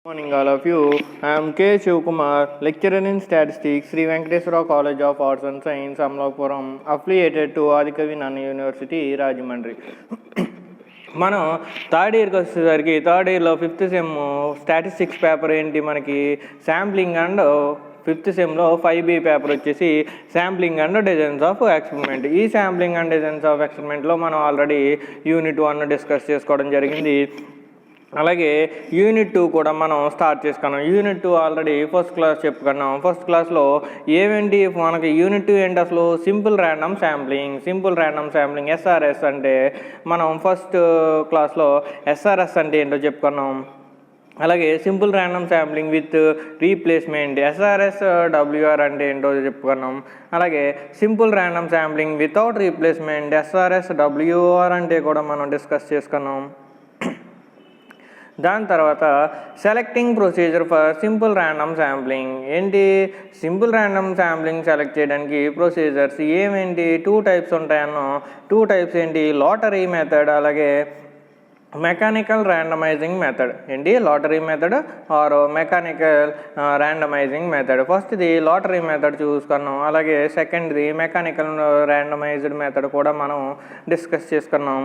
Morning all of you. I am K. Shivkumar, lecturer in statistics, Sri Venkateswara College of Arts and Science, Amlapuram, affiliated to Adikavi Nana University, Rajahmundry. మనం third ఇయర్కి వచ్చేసరికి third ఇయర్లో fifth sem statistics paper ఏంటి మనకి sampling and fifth సెమ్లో 5B paper వచ్చేసి sampling and designs of experiment. ఈ sampling and designs of ఎక్స్పెరిమెంట్లో మనం ఆల్రెడీ యూనిట్ 1 డిస్కస్ చేసుకోవడం జరిగింది. అలాగే యూనిట్ 2 కూడా మనం స్టార్ట్ చేసుకున్నాం. యూనిట్ 2 ఆల్రెడీ ఫస్ట్ క్లాస్ చెప్పుకున్నాం. ఫస్ట్ క్లాస్లో ఏమేంటి మనకి యూనిట్ 2 ఏంటి అసలు సింపుల్ ర్యాండమ్ శాంప్లింగ్ ఎస్ఆర్ఎస్ అంటే మనం ఫస్ట్ క్లాస్లో ఎస్ఆర్ఎస్ అంటే ఏంటో చెప్పుకున్నాం. అలాగే simple random sampling with replacement SRS WR అంటే ఏంటో చెప్పుకున్నాం. అలాగే simple random sampling without replacement SRS WR అంటే కూడా మనం డిస్కస్ చేసుకున్నాం. దాని తర్వాత selecting procedure for simple random sampling ఏంటి, సింపుల్ ర్యాండమ్ శాంప్లింగ్ సెలెక్ట్ చేయడానికి ప్రొసీజర్స్ ఏమేంటి 2 టైప్స్ ఉంటాయన్నో. 2 టైప్స్ ఏంటి, లాటరీ మెథడ్ అలాగే మెకానికల్ ర్యాండమైజింగ్ మెథడ్. ఏంటి lottery method or mechanical randomising method. ఫస్ట్ది లాటరీ మెథడ్ చూసుకున్నాం. అలాగే సెకండ్ది మెకానికల్ ర్యాండమైజ్డ్ మెథడ్ కూడా మనం డిస్కస్ చేసుకున్నాం.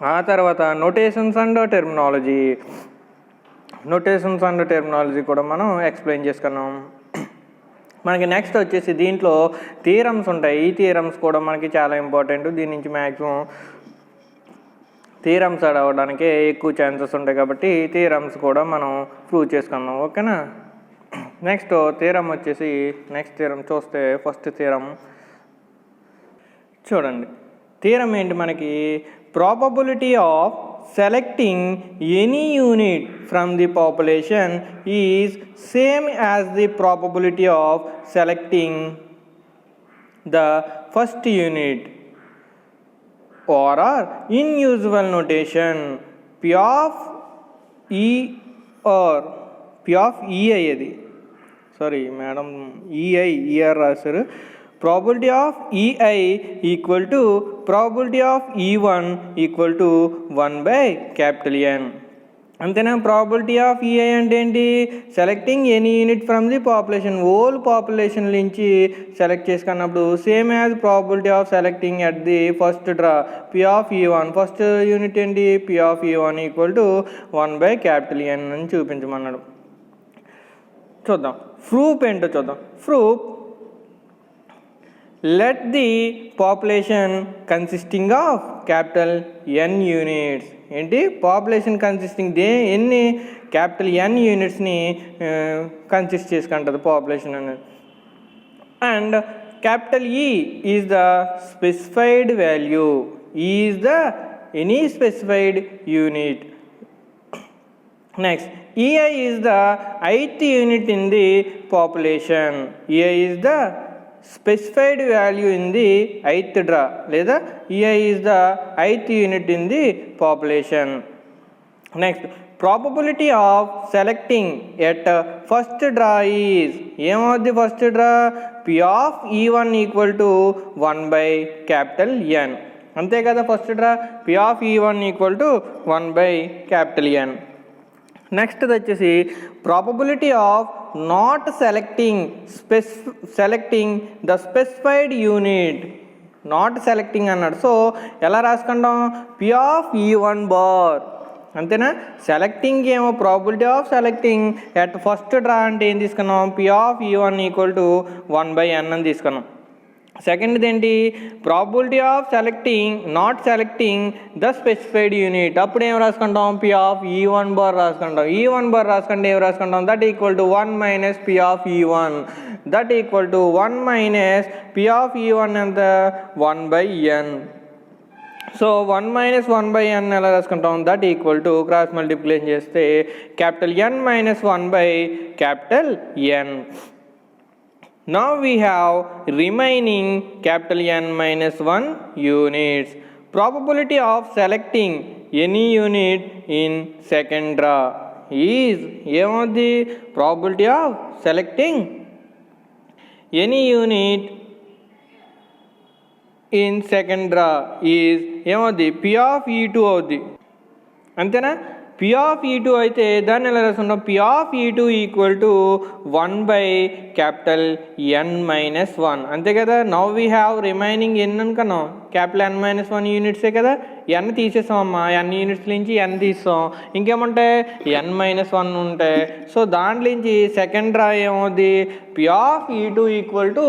ఆ తర్వాత నోటేషన్స్ అండ్ టెర్మినాలజీ కూడా మనం ఎక్స్ప్లెయిన్ చేసుకున్నాం. మనకి నెక్స్ట్ వచ్చేసి దీంట్లో థియరమ్స్ ఉంటాయి. ఈ థియరమ్స్ కూడా మనకి చాలా ఇంపార్టెంట్. దీని నుంచి మ్యాక్సిమం థియరమ్స్ అవ్వడానికి ఎక్కువ ఛాన్సెస్ ఉంటాయి కాబట్టి థియరమ్స్ కూడా మనం ప్రూవ్ చేసుకున్నాం. ఓకేనా. నెక్స్ట్ థియరం వచ్చేసి నెక్స్ట్ థియరం చూస్తే ఫస్ట్ థియరం చూడండి. థియరం ఏంటి మనకి, probability of selecting any unit from the population is same as the probability of selecting the first unit, or in usual notation P of E or P of EI అది sorry madam ER రాశారు. Probability of EI equal to probability of E1 equal to 1 by capital N. అంతేనా. Probability of EI అంటే ఏంటి, selecting any unit from the population, whole population నుంచి select చేసుకున్నప్పుడు same as probability of selecting at the first draw P of E one. First unit ఏంటి P of E one equal to 1 by capital N అని చూపించమన్నాడు. చూద్దాం proof ఏంటో చూద్దాం. Proof, let the population consisting of capital N units. ఏంటి population consisting ఎన్ని capital N యూనిట్స్ని consist చేసుకుంటుంది population అనేది. And capital E is the specified value, is the any specified unit. Next EI is the 8th unit in the population. EI is the specified value in the 8th draw లేదా EI is the 8th unit in the population. Next, probability of selecting at first draw is ఏమవుద్ది first డ్రా P of E1 equal to 1 by capital N. అంతే కదా ఫస్ట్ డ్రా P of E1 equal to 1 by capital N. Next వచ్చేసి probability of not selecting the specified unit. Not selecting అన్నాడు. So ఎలా రాసుకుంటాం పి ఆఫ్ E1 బార్. అంతేనా. Selecting ఏమో probability of selecting at first draw అంటే ఏం తీసుకున్నాం P of E1 equal to 1 by N అని తీసుకున్నాం. సెకండ్ది ఏంటి probability of not selecting the specified unit. అప్పుడు ఏం రాసుకుంటాం పి ఆఫ్ E1 బార్ రాసుకుంటాం. E1 బార్ రాసుకుంటే ఏం రాసుకుంటాం that equal to 1 minus P of E1. That equal to 1 minus P of E1 ఎంత 1 by N. So 1 minus 1 by N ఎలా రాసుకుంటాం that equal to cross multiplication చేస్తే capital N minus 1 by capital N. Now we have remaining capital N minus 1 units. Probability of selecting any unit in second draw is ఏమవుద్ది probability of selecting any unit in second draw is ఏమవుద్ది P of E2 అవుద్ది. అంతేనా. P of ఈ2 అయితే దాన్ని ఎలా రాసుకుంటాం, P of E two equal to 1/N-1 అంతే కదా. Now we have remaining N అనుకున్నాం, N-1 యూనిట్సే కదా, ఎన్ తీసేసాం అమ్మా, ఎన్ యూనిట్స్ నుంచి ఎన్ తీస్తాం, ఇంకేముంటాయి N-1 ఉంటాయి. సో దాంట్లో నుంచి సెకండ్ రా ఏమవుద్ది, P of E two equal to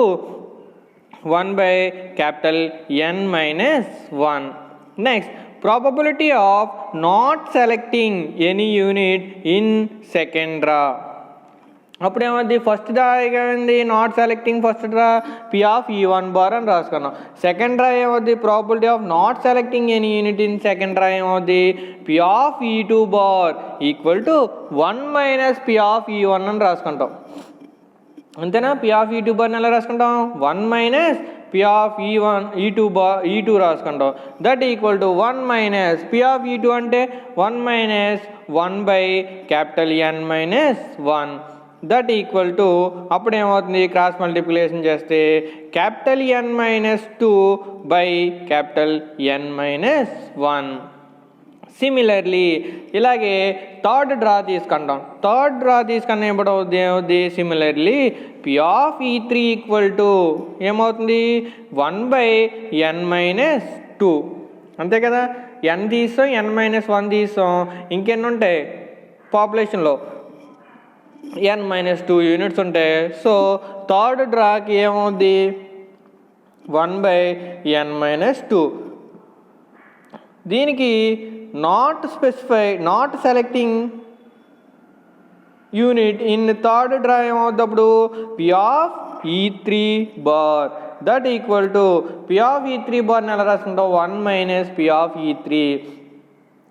1/N-1. Next probability of not selecting any unit in second రా. అప్పుడు ఏమవుద్ది, ఫస్ట్ రా ఏమైంది, not selecting first draw P of E one bar అని రాసుకున్నాం. సెకండ్ రా ఏమవుద్ది, probability of not selecting any unit in second draw ఏమవుద్ది, P of E two bar equal to 1 - P of E one అని రాసుకుంటాం. అంతేనా. పి ఆఫ్ ఈ2 బార్ని ఎలా రాసుకుంటాం, 1 - పి ఆఫ్ ఈ2 రాసుకుంటాం. That equal to 1 - P of E two అంటే 1 - 1/N-1. That equal to అప్పుడు ఏమవుతుంది, క్రాస్ మల్టిప్లికేషన్ చేస్తే N-2/N-1. సిమిలర్లీ ఇలాగే థర్డ్ డ్రా తీసుకుంటాం. థర్డ్ డ్రా తీసుకున్న ఏమవుతుంది, సిమిలర్లీ పి ఆఫ్ ఈ3 ఈక్వల్ టు ఏమవుతుంది 1/N-2 అంతే కదా. ఎన్ తీస్తాం, N-1 తీస్తాం, ఇంకెన్ని ఉంటాయి పాపులేషన్లో, N-2 యూనిట్స్ ఉంటాయి. సో థర్డ్ డ్రాకి ఏమవుద్ది 1/N-2. దీనికి not selecting unit in third draw ఏమవుద్దప్పుడు పి ఆఫ్ ఈ3 bar. That equal to P of ఈ3 బార్ని ఎలా రాసుకుంటాం, 1 - పి ఆఫ్ ఈ3.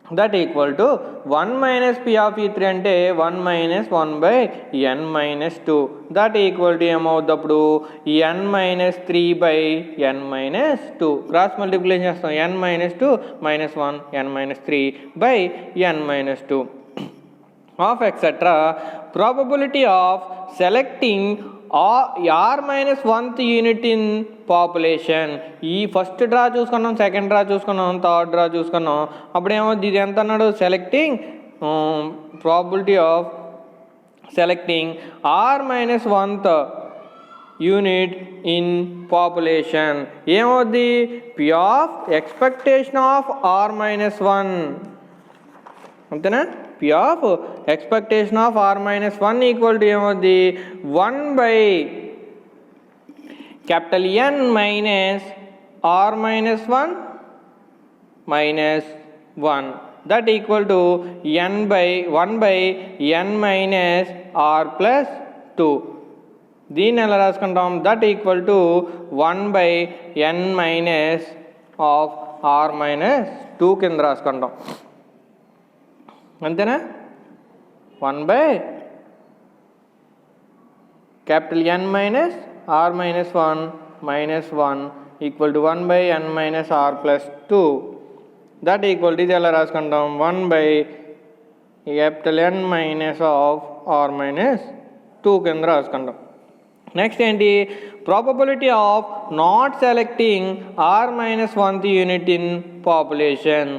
That equal to 1 - P of ఈ3 అంటే 1 - 1/N-2. దట్ ఈక్వల్ టు ఏమవుద్దప్పుడు N-3/N-2. క్రాస్ మల్టిప్లికేషన్ చేస్తాం, N-2 - 1 N-3/N-2 of etc. Probability of selecting R-1th unit in population. ఈ ఫస్ట్ డ్రా చూసుకున్నాం, సెకండ్ డ్రా చూసుకున్నాం, థర్డ్ డ్రా చూసుకున్నాం. అప్పుడేమో ఇది ఎంత అన్నాడు, selecting probability of selecting R-1th unit in population ఏమవుద్ది, P of expectation of R-1 అంతేనా. P of expectation of R-1 equal to ఏమవుద్ది 1/N -R-1 -1. That equal to 1/N-R+2. దీన్ని ఎలా రాసుకుంటాం, that equal to 1/N- of R-2 కింద రాసుకుంటాం. అంతేనా. 1/N -R-1 -1 equal to 1/N-R+2. That equal to ఇది ఎలా రాసుకుంటాం, 1/N- ఆఫ్ R-2 కింద రాసుకుంటాం. నెక్స్ట్ ఏంటి, probability of not selecting R-1th unit in population.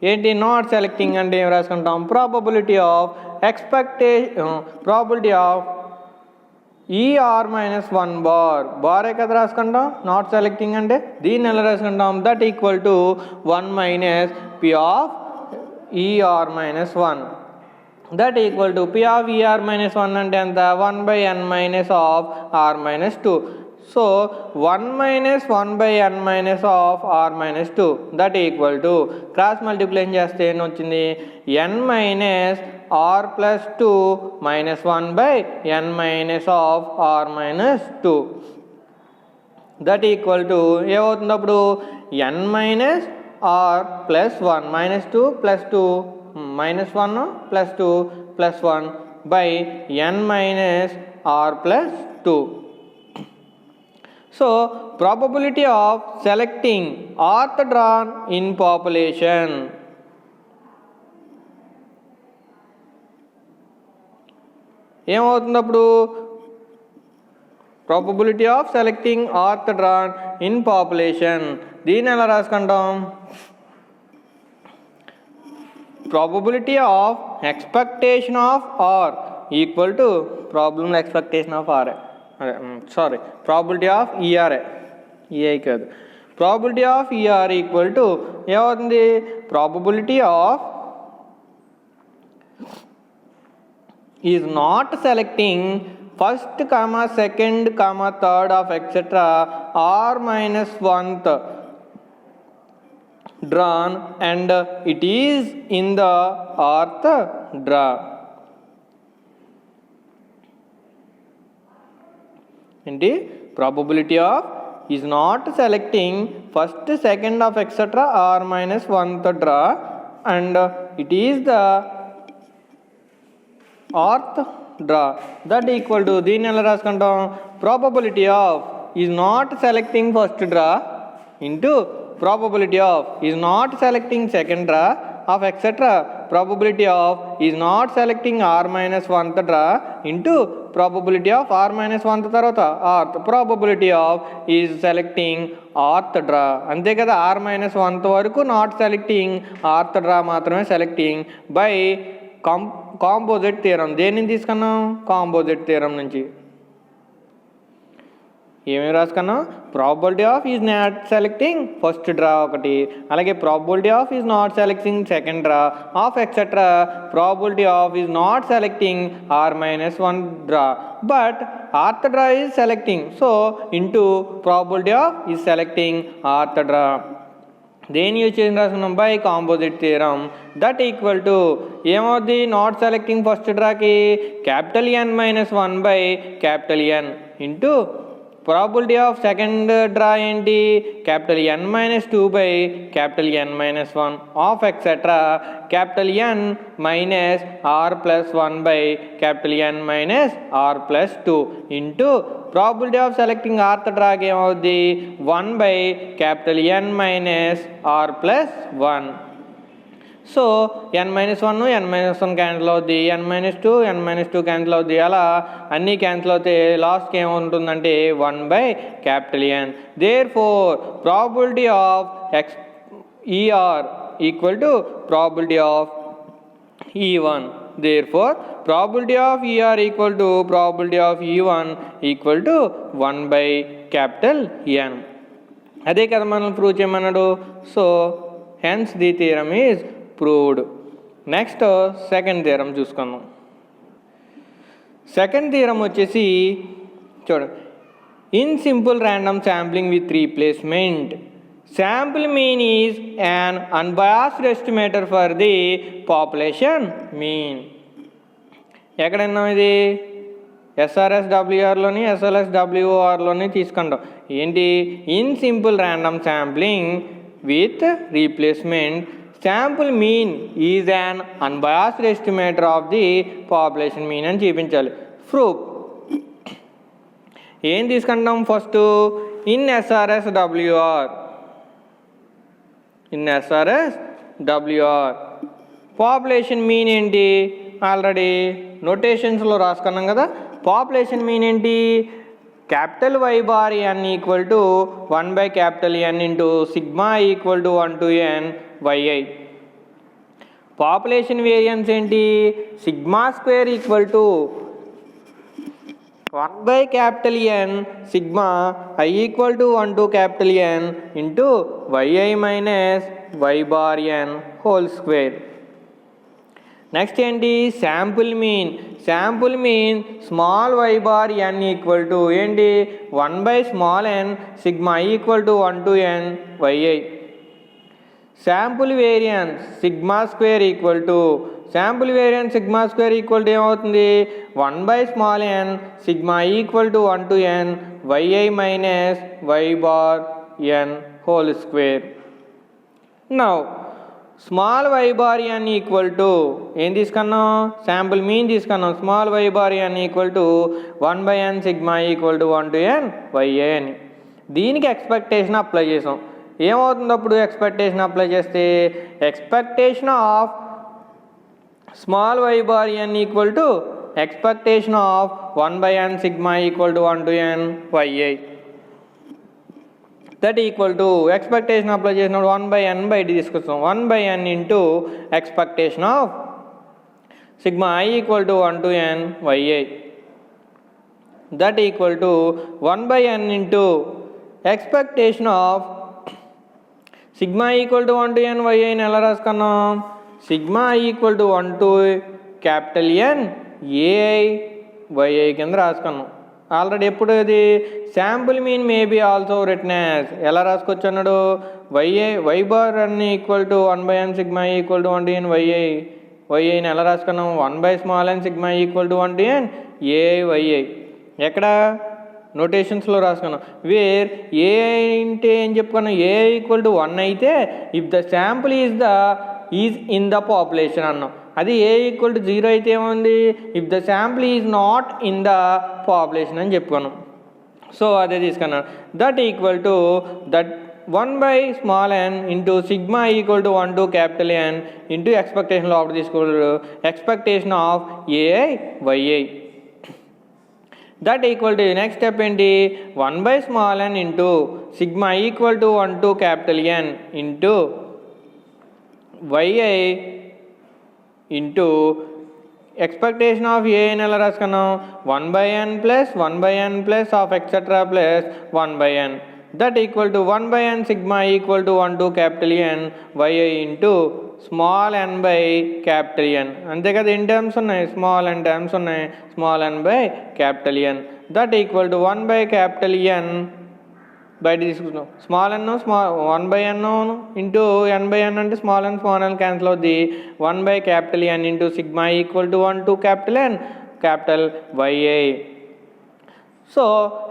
ఏంటి నాట్ సెలెక్టింగ్ అంటే ఏం రాసుకుంటాం, probability of probability of R-1 బారే కదా రాసుకుంటాం నాట్ సెలెక్టింగ్ అంటే. దీన్ని ఎలా రాసుకుంటాం, that equal to 1 - P of R-1. That equal to P of R-1 అంటే ఎంత, 1/N- of R-2. So 1 - 1/N- of R-2. That equal to cross multiplication చేస్తే ఏం వచ్చింది, N-R+2 -1/N- of R-2. That equal to ఏమవుతుంది అప్పుడు N-R+1 -2 + 2 -1 + 2 + 1/N-R+2. So probability of selecting orthodron in population. ఏమవుతుంది అప్పుడు probability of selecting ఆర్థోడ్రాన్ in population. దీన్ని ఎలా రాసుకుంటాం, probability of expectation of r equal to problem expectation of r. Probability of er, ei కాదు, probability of er equal to ఏమవుతుంది, probability of is not selecting first comma second comma third of etc r minus 1th drawn and it is in the rth draw. ఏంటి, probability of is not selecting first second of etc r minus 1th draw and it is the rth draw. That equal to, దీన్ని ఎలా రాసుకుంటాం, probability of is not selecting first draw into probability of is not selecting second draw of etc probability of is not selecting r minus 1th draw into probability of r minus 1th తర్వాత rth probability of is selecting rth draw. అంతే కదా, r minus 1th వరకు not selecting, rth draw మాత్రమే selecting by composite theorem. దేన్ని తీసుకున్నాం, composite theorem నుంచి. ఏమేమి రాసుకున్నాం, probability of is not selecting first draw ఒకటి, అలాగే probability of is not selecting second draw of etcetera probability of is not selecting R minus 1 draw but ఆర్త్ draw is selecting, so into probability of is selecting ఆర్త్ draw. దేని use చేసి రాసుకున్నాం, by composite theorem. That equal to ఏమవుద్ది, not selecting first డ్రాకి capital N minus 1 by capital N into probability of second draw ఏంటి, capital N minus 2 by capital N minus 1 of etcetera capital N minus R plus 1 by capital N minus R plus 2 into probability of selecting ఆర్త్ డ్రాకి ఏమవుద్ది, 1 by capital N minus R plus 1. So N minus 1 N minus 1 cancel అవుద్ది, N minus 2 ఎన్ minus 2 cancel అవుద్ది, అలా అన్నీ cancel అవుతే లాస్ట్కి ఏముంటుందంటే 1 by capital N. Therefore probability of ER equal to probability of E1. Therefore, probability of ER equal to probability of E1 equal to 1 by capital N. అదే కదా మనం prove చేయమన్నాడు. So hence the theorem is proved. Next second theorem చూసుకుందాం. Second theorem వచ్చేసి చూడండి, in simple random sampling with replacement sample mean is an unbiased estimator for the population mean. ఎక్కడన్నా ఇది SRSWRలోని SLSWRలోని తీసుకుంటాం. ఏంటి, in simple random sampling with replacement sample mean is an unbiased estimator of the population mean అని చూపించాలి. Proof ఏం తీసుకుంటాం, first in SRSWR population mean ఏంటి, ఆల్రెడీ నోటేషన్స్లో రాసుకున్నాం కదా. పాపులేషన్ మీన్ ఏంటి, capital Y bar N equal to 1 by capital N into sigma equal to 1 to N YI. Population variance ఏంటి, sigma square equal to 1 by capital N sigma I equal to 1 to capital N into yi minus y bar n whole square. Next ఏంటి, sample mean. Sample mean small y bar n equal to ఏంటి 1 by small n sigma equal to 1 to n yi. Sample variance sigma square equal to, sample variance sigma square equal to ఏమవుతుంది 1 by small N sigma equal to 1 to N YI minus Y bar N whole square. Now small why bar N equal to ఏం తీసుకున్నాం, sample mean తీసుకున్నాం. Small y bar N equal to 1 by n sigma equal to 1 to N yi అని. దీనికి expectation apply చేసాం. ఏమవుతుంది అప్పుడు expectation apply చేస్తే, expectation of small why bar N equal to expectation of 1 by n sigma equal to 1 to N yi. That equal to expectation apply చేసినప్పుడు 1/n బయట తీసుకొస్తాం. 1/n into expectation of sigma i equal to 1 to n yi. That equal to 1/n into expectation of sigma equal to 1 to n yiని ఎలా రాసుకున్నాం? Sigma equal to 1 to capital N ai yi కింద రాసుకున్నాం. Already ఎప్పుడు ఇది sample mean maybe also written as ఎలా రాసుకోవచ్చు అన్నాడు? y bar n equal to 1/n sigma equal to 1 to n yiని ఎలా రాసుకున్నాం? 1/n sigma equal to 1 to n ai yi. ఎక్కడ నోటేషన్స్లో రాసుకున్నాం. వేర్ ఏ అంటే ఏం చెప్పుకున్నాం? ఏ ఈక్వల్ టు 1 అయితే if the sample is in the population అన్నాం. అది ఏ ఈక్వల్ టు 0 అయితే ఏముంది? If the sample is not in the population అని చెప్పుకున్నాం. సో అదే తీసుకున్నాను. That equal to that 1/n into sigma equal to 1 to capital N into expectation లోపల తీసుకోవాలి expectation of ai yi. That equal to next step ఏంటి? 1/n into sigma equal to 1 to capital N into yi into expectation of ఏని ఎలా రాసుకున్నాం? 1/n plus of etcetera plus 1/n. That equal to 1/n sigma equal to 1 to capital N yi into small n by capital N. అంతే కదా, n terms ఉన్నాయి, small n terms ఉన్నాయి, small n by capital N. That equal to 1/N బయట తీసుకుంటాం. Small n 1/n into n/n అంటే small n cancel అవుద్ది. 1/N into sigma equal to 1 to capital N capital yi. So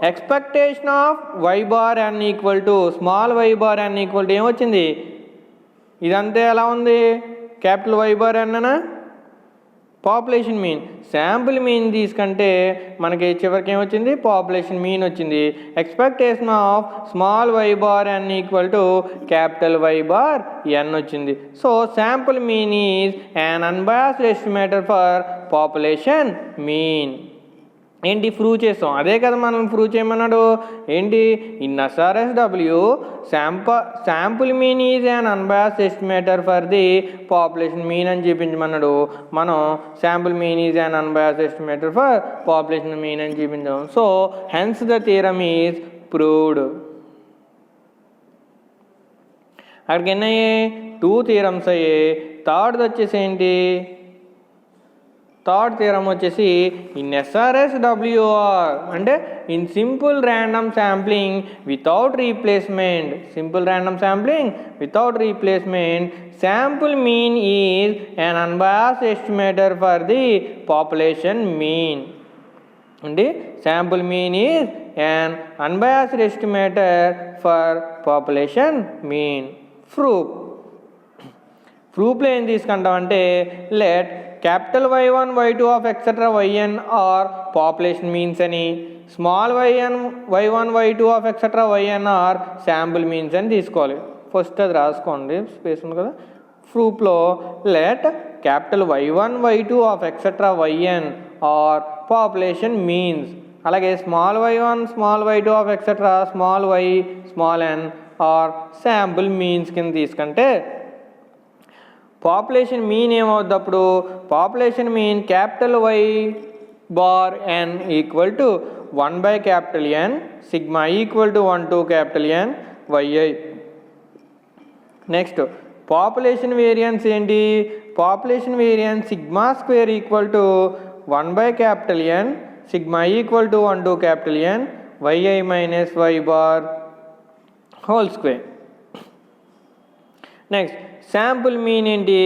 expectation of y bar n equal to small y bar n equal to ఏమొచ్చింది? ఇదంతే ఎలా ఉంది? Capital Y bar n అనా population mean. Sample mean తీసుకుంటే మనకి చివరికి ఏమొచ్చింది? Population mean వచ్చింది. Expectation of small y bar n equal to capital Y bar n వచ్చింది. So sample mean is an unbiased estimator for population mean. ఏంటి prove చేస్తాం? అదే కదా మనం ప్రూవ్ చేయమన్నాడు. ఏంటి? In SRSW sample mean is an unbiased estimator for the population mean అని చూపించమన్నాడు. మనం sample mean is an unbiased estimator for population mean అని చూపించాం. So hence the theorem is proved. అక్కడికి ఎన్ని అయ్యాయి? 2 థియరమ్స్ అయ్యాయి. థర్డ్ వచ్చేసి ఏంటి? థర్డ్ థియరం వచ్చేసి ఇన్ SRSWR అంటే in simple random sampling without replacement. Simple random sampling without replacement sample mean is an unbiased estimator for the population mean. అంటే sample mean is an unbiased estimator for population mean. ప్రూఫ్లో ఏం తీసుకుంటామంటే let capital Y1 Y2 of etcetera yn are population means అని, small y1 y2 of etcetera yn are sample means అని తీసుకోవాలి. First అది రాసుకోండి, space ఉంది కదా. ప్రూఫ్లో let capital Y1 Y2 of etcetera yn are population means, అలాగే small y1 small y2 of etcetera small y small n are sample means కింద తీసుకుంటే పాపులేషన్ మీన్ ఏమవుద్ది? అప్పుడు population mean capital Y bar n equal to 1/N sigma equal to 1 to capital N yi. Next population variance ఏంటి? Population variance sigma square equal to 1/N sigma equal to 1 to capital N yi minus y bar whole square. Next sample mean ఏంటి?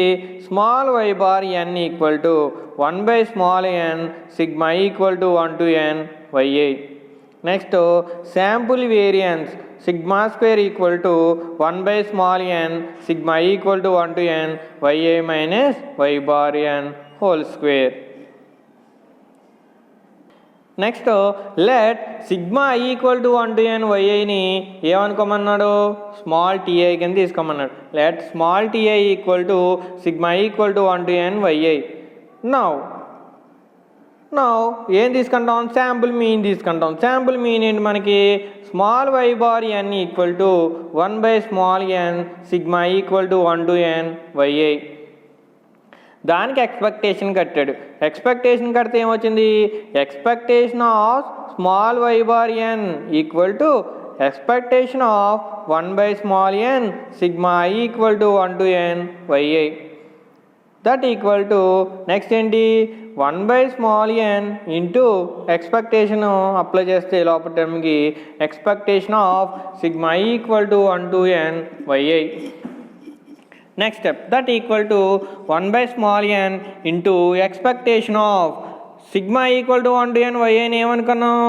Small y bar n equal to 1/n sigma equal to 1 to n yi. Next sample variance sigma square equal to 1/n sigma equal to 1 to n yi minus y bar n whole square. Next let sigma equal to 1 to n yiని ఏమనుకోమన్నాడు? Small ti కింద తీసుకోమన్నాడు. Let small ti equal to sigma equal to 1 to n yi. నా ఏం తీసుకుంటాం, sample mean తీసుకుంటాం. Sample mean ఏంటి మనకి, small why bar N equal to 1/n sigma equal to 1 to n yi. దానికి ఎక్స్పెక్టేషన్ కట్టాడు. ఎక్స్పెక్టేషన్ కడితే ఏమొచ్చింది, expectation of small why bar N equal to expectation of 1/n sigma equal to 1 to n y i. That equal to next ఏంటి, 1/n into expectation apply చేస్తే లోపల టర్మ్కి expectation of sigma equal to 1 to n y i. Next step, that equal to 1/n into expectation of sigma equal to 1 to n వైఐని ఏమనుకున్నాం,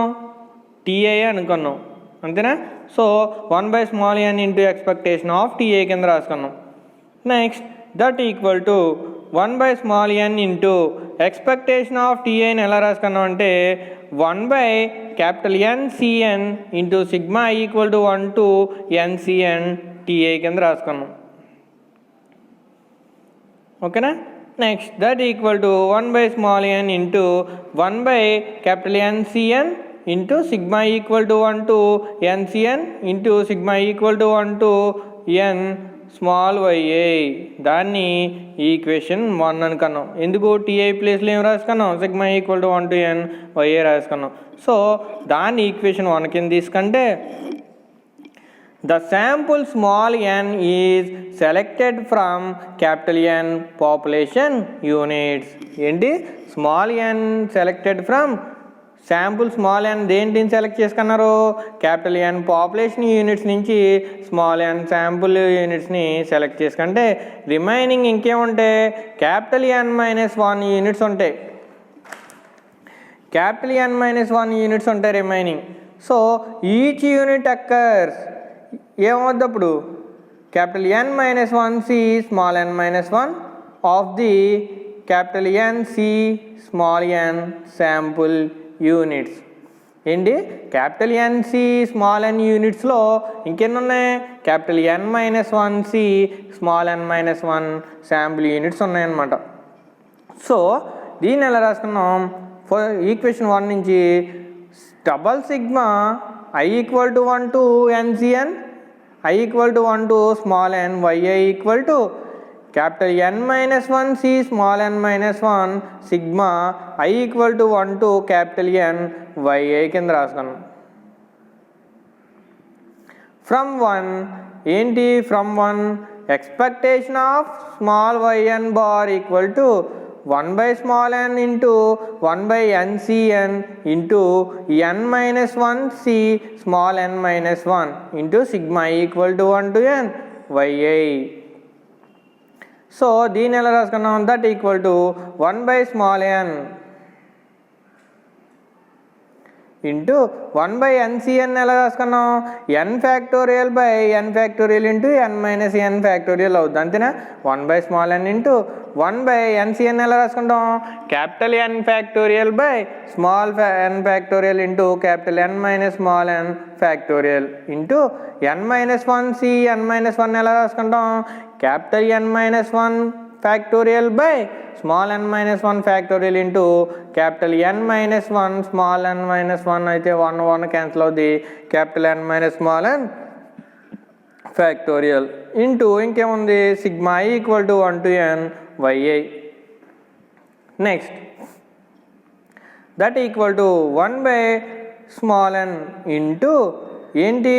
t i అనుకున్నాం, అంతేనా. So 1/n into expectation of TI కింద రాసుకున్నాం. Next that equal to 1/n into expectation of టీఐని ఎలా రాసుకున్నాం అంటే 1/NCN into sigma equal to 1 to NCN t i కింద రాసుకున్నాం, ఓకేనా. Next that equal to 1/n into 1/NCN into sigma equal to 1 to NCN into sigma equal to 1 to n small y i. దాన్ని equation 1 అనుకున్నాం. ఎందుకు, టీఐ ప్లేస్లో ఏం రాసుకున్నాం, sigma equal to 1 to n y i రాసుకున్నాం. సో దాన్ని ఈక్వేషన్ 1 కింద తీసుకుంటే the sample small n is selected from capital N population units. ఏంటి, small n selected from, sample small n దేంటిని సెలెక్ట్ చేసుకున్నారు, క్యాపిటల్ N పాపులేషన్ యూనిట్స్ నుంచి small n sample యూనిట్స్ని select చేసుకుంటే రిమైనింగ్ ఇంకేముంటాయి, క్యాపిటల్ N-1 యూనిట్స్ ఉంటాయి. Capital N-1 units ఉంటాయి remaining. So each unit occurs ఏమవుద్ది అప్పుడు, capital N-1 C small n-1 of the capital N C small n sample units. ఏంటి, capital NC small n యూనిట్స్లో ఇంకెన్ని ఉన్నాయి, capital N-1 C small n-1 sample units ఉన్నాయన్నమాట. So దీన్ని ఎలా రాసుకున్నాం, ఈక్వేషన్ 1 నుంచి double sigma I equal to 1 to NCN, I equal to 1 to small n yi equal to capital N-1 C small n-1 sigma I equal to 1 to capital N yi కింద రాసుకున్నాం. From 1 ఏంటి, from 1 expectation of small yn bar equal to 1/n into 1/NCN into n-1 C small n-1 into sigma equal to 1 to n yi. So దీన్ని ఎలా రాసుకున్నాం, that equal to 1/n into 1/NCN ఎలా రాసుకున్నాం, n factorial by n factorial into n-n factorial అవుతుంది, అంతేనా. 1/n into 1/NCN ఎలా రాసుకుంటాం, capital N factorial by small n factorial into capital N-n factorial into n-1 C n-1 ఎలా రాసుకుంటాం, capital N-1 factorial by small n-1 factorial into capital N-1 small n-1 అయితే 1 cancel అవుద్ది, capital N- small n factorial into ఇంకేముంది, sigma equal to 1 to n y i. Next that equal to 1/n into ఏంటి,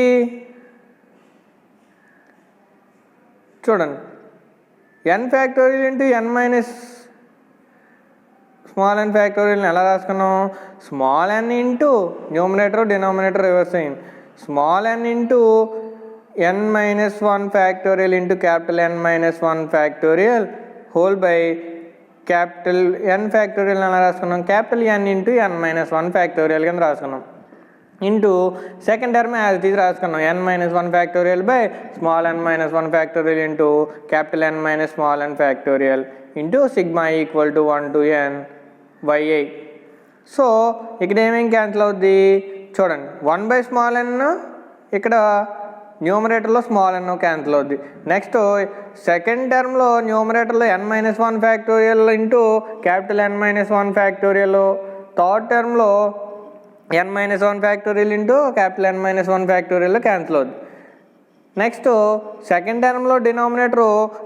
చూడండి, n factorial into n- small n ఫ్యాక్టోరియల్ని ఎలా రాసుకున్నాం, small n into numerator denominator reverse అయింది, small n into n-1 factorial into capital N-1 factorial whole by capital N factorial ఎలా రాసుకున్నాం, capital N into n-1 factorial కింద రాసుకున్నాం into second term as it is రాసుకున్నాం, n-1 factorial by small n-1 factorial into capital N- small n factorial into sigma equal to 1 to n yi. So ఇక్కడ ఏమేమి cancel అవుద్ది, చూడండి, 1/n ఇక్కడ న్యూమరేటర్లో small n cancel అవుద్ది. Next second టర్మ్లో న్యూమరేటర్లో n-1 factorial into capital N-1 factorial third టర్మ్లో n-1 factorial into capital N-1 ఫ్యాక్టోరియల్లో క్యాన్సిల్ అవుతుంది. నెక్స్ట్ సెకండ్ టర్మ్లో denominator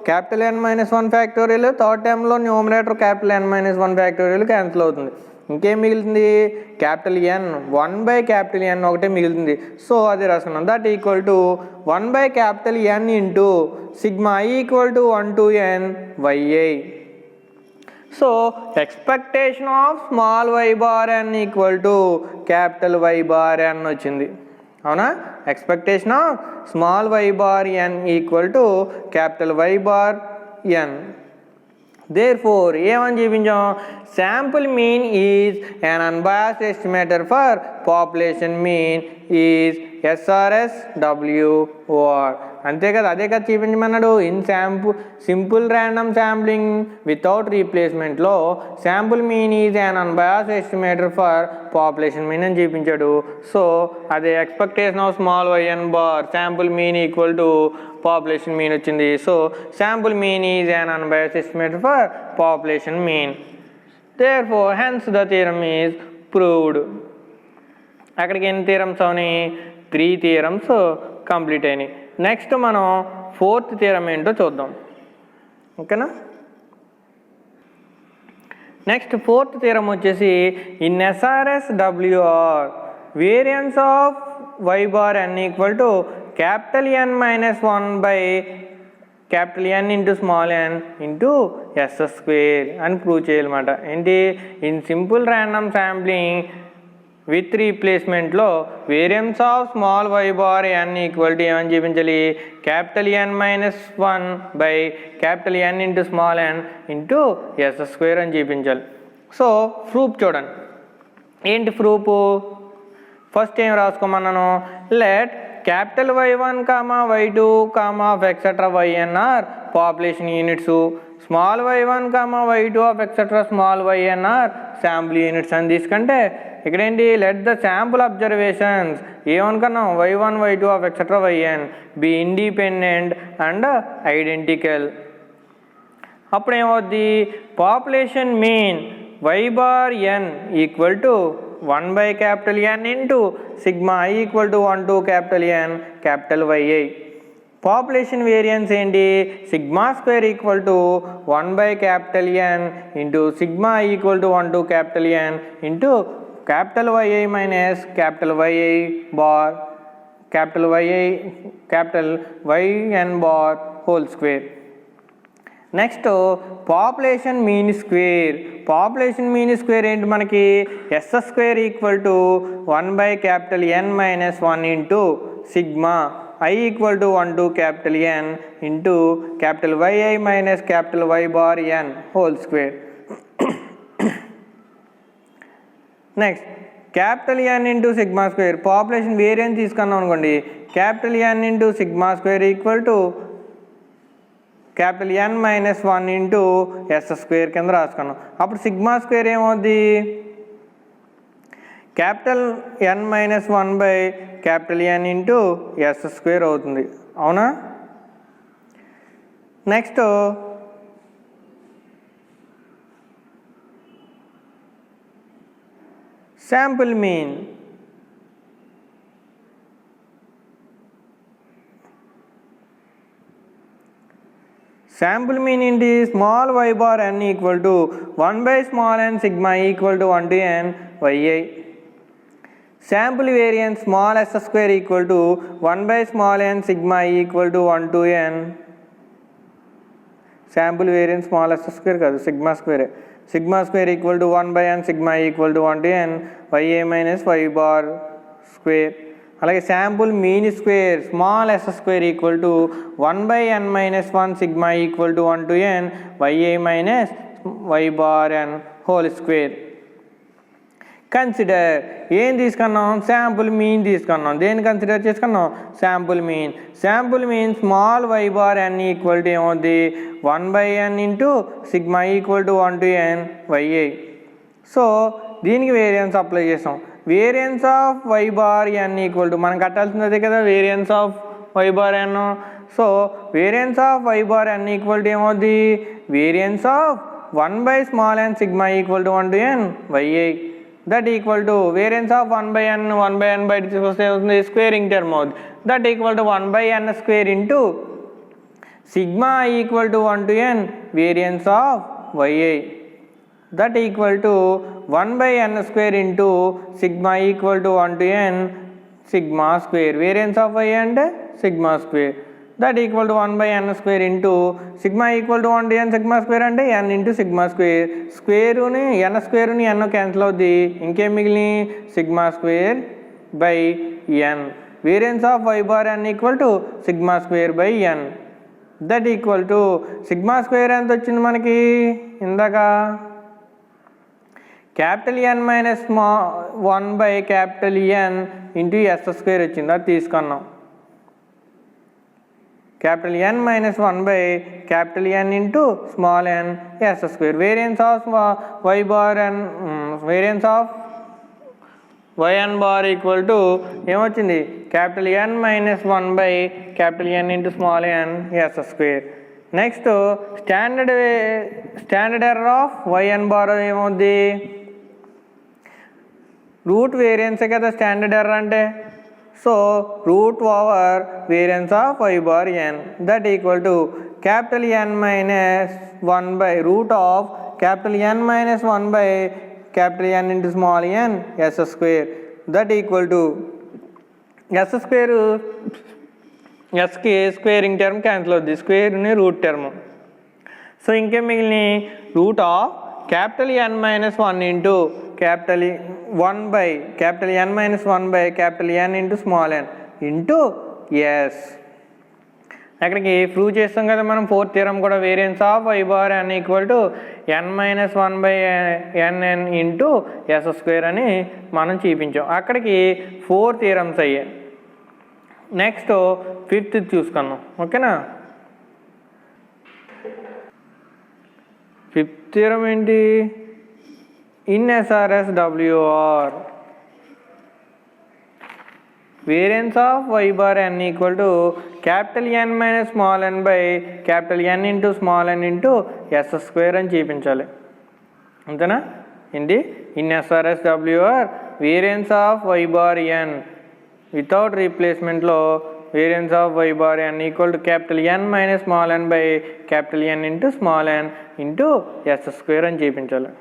capital N-1 factorial, third టర్మ్లో numerator capital N-1 factorial cancel అవుతుంది. ఇంకేం మిగులుతుంది? క్యాపిటల్ N 1/N ఒకటే మిగులుతుంది. సో అది రాసుకున్నాం. That equal to 1/N into sigma equal to 1 to n yi. So expectation of small y bar n equal to capital Y bar n వచ్చింది. అవునా? Expectation of small y bar n equal to capital Y bar n. Therefore, ఏమని చూపించాం? Sample mean is an unbiased estimator for population mean is SRS WOR. అంతే కదా, అదే కదా చూపించమన్నాడు. In simple random sampling without రీప్లేస్మెంట్లో sample mean is an unbiased estimator for population mean అని చూపించాడు. సో అదే expectation of small yn bar sample mean equal to population mean వచ్చింది. So sample mean is an unbiased estimator for population mean. Therefore, hence the theorem is proved. అక్కడికి ఎన్ని theorems అవునాయి? 3 theorems complete అయినాయి. Next మనం fourth theorem ఏంటో చూద్దాం. ఓకేనా? Next fourth theorem వచ్చేసి in SRS WR variance of y bar n equal to capital N-1 by capital N into small n into S square అని ప్రూవ్ చేయాలన్నమాట. ఏంటి? In simple random sampling with రీప్లేస్మెంట్లో variance of small y bar n equal to ఏమని చూపించాలి? Capital N-1 by capital N into small n into S square అని చూపించాలి. So proof చూడండి. ఏంటి ప్రూఫ్? ఫస్ట్ ఏం రాసుకోమన్నాను? Let capital Y1, Y2, etcetera yn are population units, small y1, y2 etcetera small yn are sample units అని తీసుకుంటే ఇక్కడేంటి? Let the sample observations ఏమనుకున్నాం? y1, y2 etcetera yn be independent and identical. అప్పుడు ఏమవుద్ది? Population mean y bar n equal to 1/N into sigma equal to 1 to N capital yi. Population variance ఏంటి? Sigma square equal to 1/N into sigma equal to 1 to N into capital yi minus capital yi bar capital yn bar whole square. Next population mean square. Population mean square ఏంటి మనకి? S square equal to 1/N-1 into sigma i equal to 1 to N into capital yi minus capital Y bar n whole square. Next capital N into sigma square population variance తీసుకున్నాం అనుకోండి. Capital N into sigma square equal to capital N-1 into S square కింద రాసుకున్నాం. అప్పుడు sigma square ఏమవుద్ది? Capital N-1 by capital N into S square అవుతుంది. అవునా? Next sample mean. Sample mean ఏంటి? Small y bar n equal to 1/n sigma equal to 1 to n yi. Sample variance small s square equal to 1/n sigma equal to 1 to n. Sample variance small s square కాదు, sigma స్క్వేరే. Sigma square equal to 1/n sigma equal to 1 to n yi minus y bar square. అలాగే sample mean square small s square equal to 1/n-1 sigma equal to 1 to n yi minus y bar n whole square. Consider ఏం తీసుకున్నాం? Sample mean తీసుకున్నాం. దేన్ని consider చేసుకున్నాం? Sample mean. Sample mean small y bar n equal to ఏమవుద్ది? 1/n into sigma equal to 1 to n yi. So దీనికి variance apply చేసాం. Variance of y bar n equal to మనం కట్టాల్సింది అదే కదా, variance of y bar n. So variance of y bar n equal to ఏమవుద్ది? Variance of 1/n sigma equal to 1 to n yi. That equal to variance of 1/n బయట తీసుకొస్తే అవుతుంది squaring term అవుతుంది. That equal to 1/n square into sigma equal to 1 to n variance of yi. That equal to 1/n square into sigma equal to 1 to n sigma square. Variance of y అంటే sigma square. That equal to 1/n square into sigma equal to 1 to n sigma square అంటే n into sigma square. స్క్వేరుని n స్క్వేరుని n cancel అవుద్ది, ఇంకేం మిగిలి sigma square by n. Variance of y bar n equal to sigma square by n. That equal to sigma square ఎంత వచ్చింది మనకి ఇందాక capital N minus 1/N into S square వచ్చింది, అది తీసుకున్నాం. Capital N minus 1/N into small n S square. Variance of y bar n variance of yn bar equal to ఏమొచ్చింది capital N minus 1/N into small n S square. Next standard error of yn bar ఏమవుద్ది root వేరియన్సే కదా standard error అంటే. So root over variance of y bar n that equal to capital N minus 1 root of capital N minus 1/N into small n S square. That equal to S square ఎస్కి squaring term cancel అవుద్ది, స్క్వేర్ని root term. So ఇంకేం మిగిలిన root of capital N minus 1 into capital N minus 1/N into small n into S. అక్కడికి prove చేస్తాం కదా మనం fourth theorem కూడా variance of y bar n equal to n minus 1/n into S square అని మనం చూపించాం. అక్కడికి 4 theorems అయ్యాయి. నెక్స్ట్ ఫిఫ్త్ చూసుకున్నాం, ఓకేనా. ఫిఫ్త్ థియరం ఏంటి in SRSWR variance of y bar n equal to capital N minus small n/N into small n into S square అని చూపించాలి, అంతేనా. ఏంటి in SRSWR variance of y bar n without రీప్లేస్మెంట్లో variance of y bar n equal to capital N minus small n/N into small n into S square అని చూపించాలి.